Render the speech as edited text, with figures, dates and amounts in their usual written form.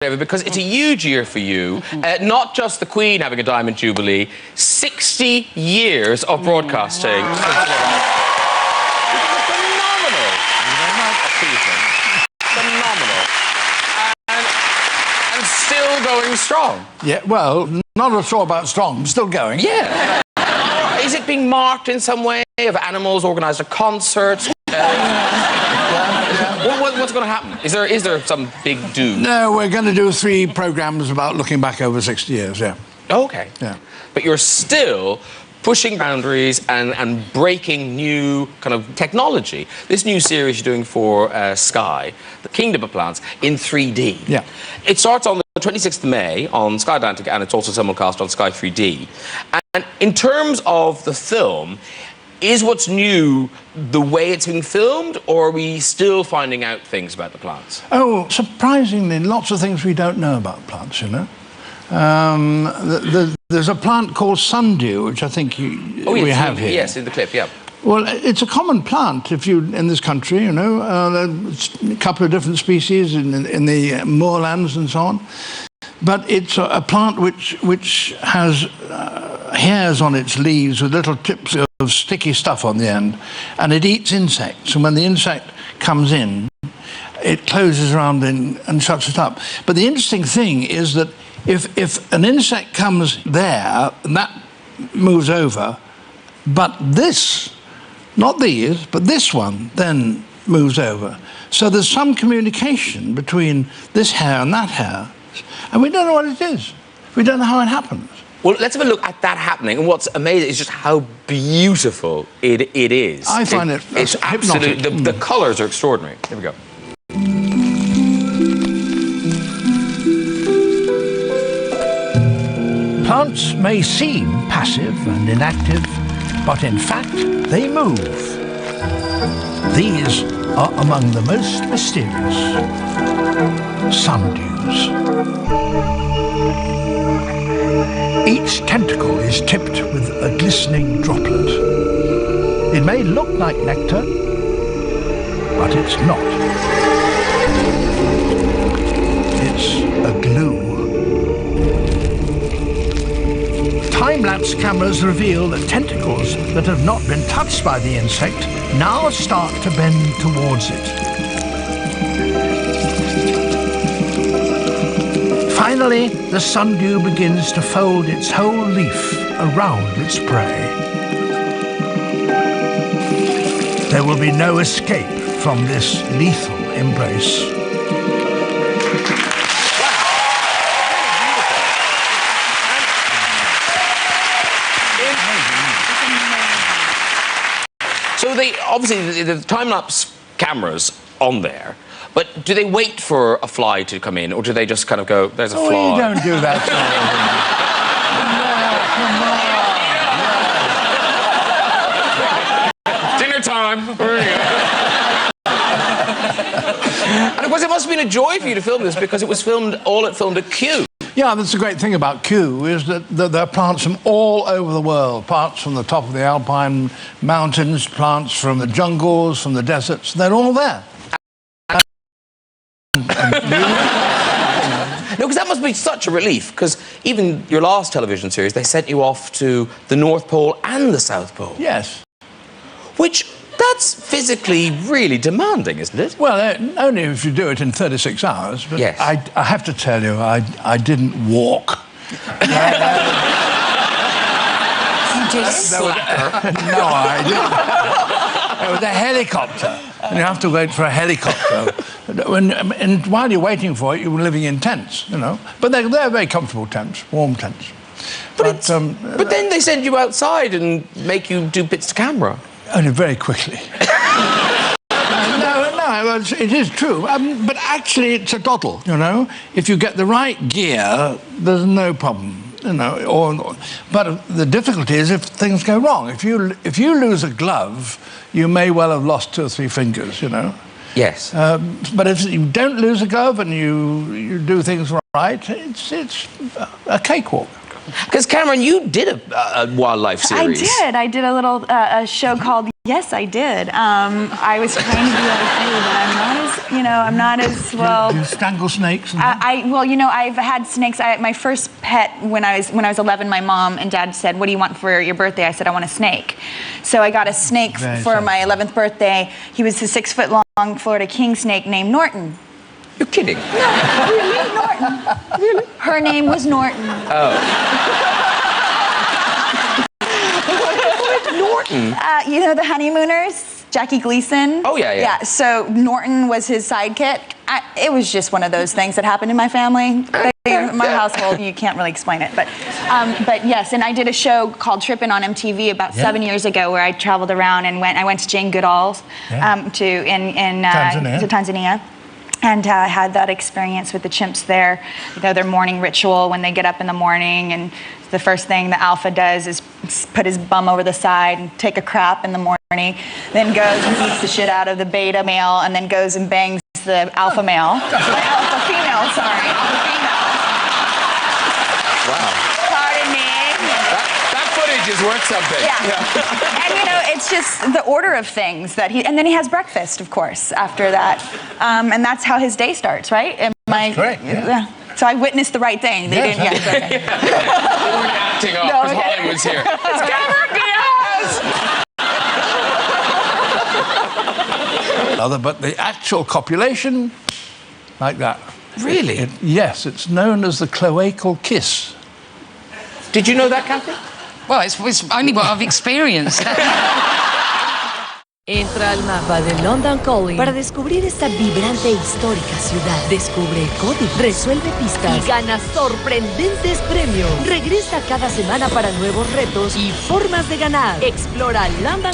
David, because it's a huge year for you. Not just the Queen having a Diamond Jubilee, 60 years of broadcasting. Phenomenal. Phenomenal. And still going strong. Yeah, well, not sure about strong, still going. Yeah. Is it being marked in some way? Have animals organised a concert? What's going to happen? Is there some big do? No, we're going to do 3 programmes about looking back over 60 years, yeah. Okay. Yeah. But you're still pushing boundaries and breaking new kind of technology. This new series you're doing for Sky, The Kingdom of Plants, in 3D. Yeah. It starts on the 26th of May on Sky Atlantic, and it's also simulcast on Sky 3D. And in terms of the film, is what's new the way it's being filmed, or are we still finding out things about the plants? Oh, surprisingly, lots of things we don't know about plants, you know. There's a plant called Sundew, which I think we have here. Yes, in the clip, yeah. Well, it's a common plant in this country, you know. There's a couple of different species in the moorlands and so on. But it's a plant which has hairs on its leaves with little tips of sticky stuff on the end, and it eats insects. And when the insect comes in, it closes around and shuts it up. But the interesting thing is that if an insect comes there, and that moves over, but this, not these, but this one then moves over. So there's some communication between this hair and that hair, and we don't know what it is. We don't know how it happens. Well, let's have a look at that happening, and what's amazing is just how beautiful it is. I find it's absolutely, the colours are extraordinary. Here we go. Plants may seem passive and inactive, but in fact, they move. These are among the most mysterious. Sundews. Each tentacle is tipped with a glistening droplet. It may look like nectar, but it's not. It's a glue. Time-lapse cameras reveal that tentacles that have not been touched by the insect now start to bend towards it. Finally, the sundew begins to fold its whole leaf around its prey. There will be no escape from this lethal embrace. So obviously the time-lapse cameras on there, but do they wait for a fly to come in, or do they just kind of go, there's a fly? We don't do that. Dinner time. And of course, it must have been a joy for you to film this, because it was filmed at Kew. Yeah, that's the great thing about Kew, is that there are plants from all over the world. Plants from the top of the Alpine mountains, plants from the jungles, from the deserts. They're all there. No, because that must be such a relief, because even your last television series, they sent you off to the North Pole and the South Pole. Yes. Which, that's physically really demanding, isn't it? Well, only if you do it in 36 hours. But yes. I have to tell you, I didn't walk. Slacker. No, I didn't. It was a helicopter, and you have to wait for a helicopter. And while you're waiting for it, you're living in tents, you know. But they're very comfortable tents, warm tents. But then they send you outside and make you do bits to camera. Only very quickly. No, it is true. But actually, it's a doddle, you know. If you get the right gear, there's no problem. You know, but the difficulty is if things go wrong. If you lose a glove, you may well have lost 2 or 3 fingers, you know. Yes. But if you don't lose a glove and you do things right, it's a cakewalk. Because Cameron, you did a wildlife series. I did. I did a little show called Yes, I did. I was trying to be like you, but I'm not as well. Do you strangle snakes? And I've had snakes. My first pet when I was 11, my mom and dad said, "What do you want for your birthday?" I said, "I want a snake." So I got a snake for my 11th birthday. He was a 6-foot-long Florida king snake named Norton. You're kidding. No, really, Norton. Really? Her name was Norton. Oh. Norton? You know the Honeymooners? Jackie Gleason? Oh, yeah. Yeah, so Norton was his sidekick. It was just one of those things that happened in my family. My household, you can't really explain it. But yes, and I did a show called Trippin' on MTV about 7 years ago where I traveled around and I went to Jane Goodall's to Tanzania. And had that experience with the chimps there. Their morning ritual when they get up in the morning, and the first thing the alpha does is put his bum over the side and take a crap in the morning, then goes and beats the shit out of the beta male, and then goes and bangs the alpha male. Alpha female, sorry. Alpha female. Wow. Pardon me. That footage is worth something. Yeah. And it's just the order of things and then he has breakfast, of course, after that. And that's how his day starts, right? That's correct, yeah. So I witnessed the right thing. They didn't. Yeah, okay. They weren't acting up because Hollywood's here. It's Cameron Diaz! But the actual copulation, like that. Really? Yes, it's known as the cloacal kiss. Did you know that, Kathy? Well, it's only what I've experienced. Entra al mapa de London Calling para descubrir esta vibrante e histórica ciudad. Descubre el código, resuelve pistas y gana sorprendentes premios. Regresa cada semana para nuevos retos y formas de ganar. Explora London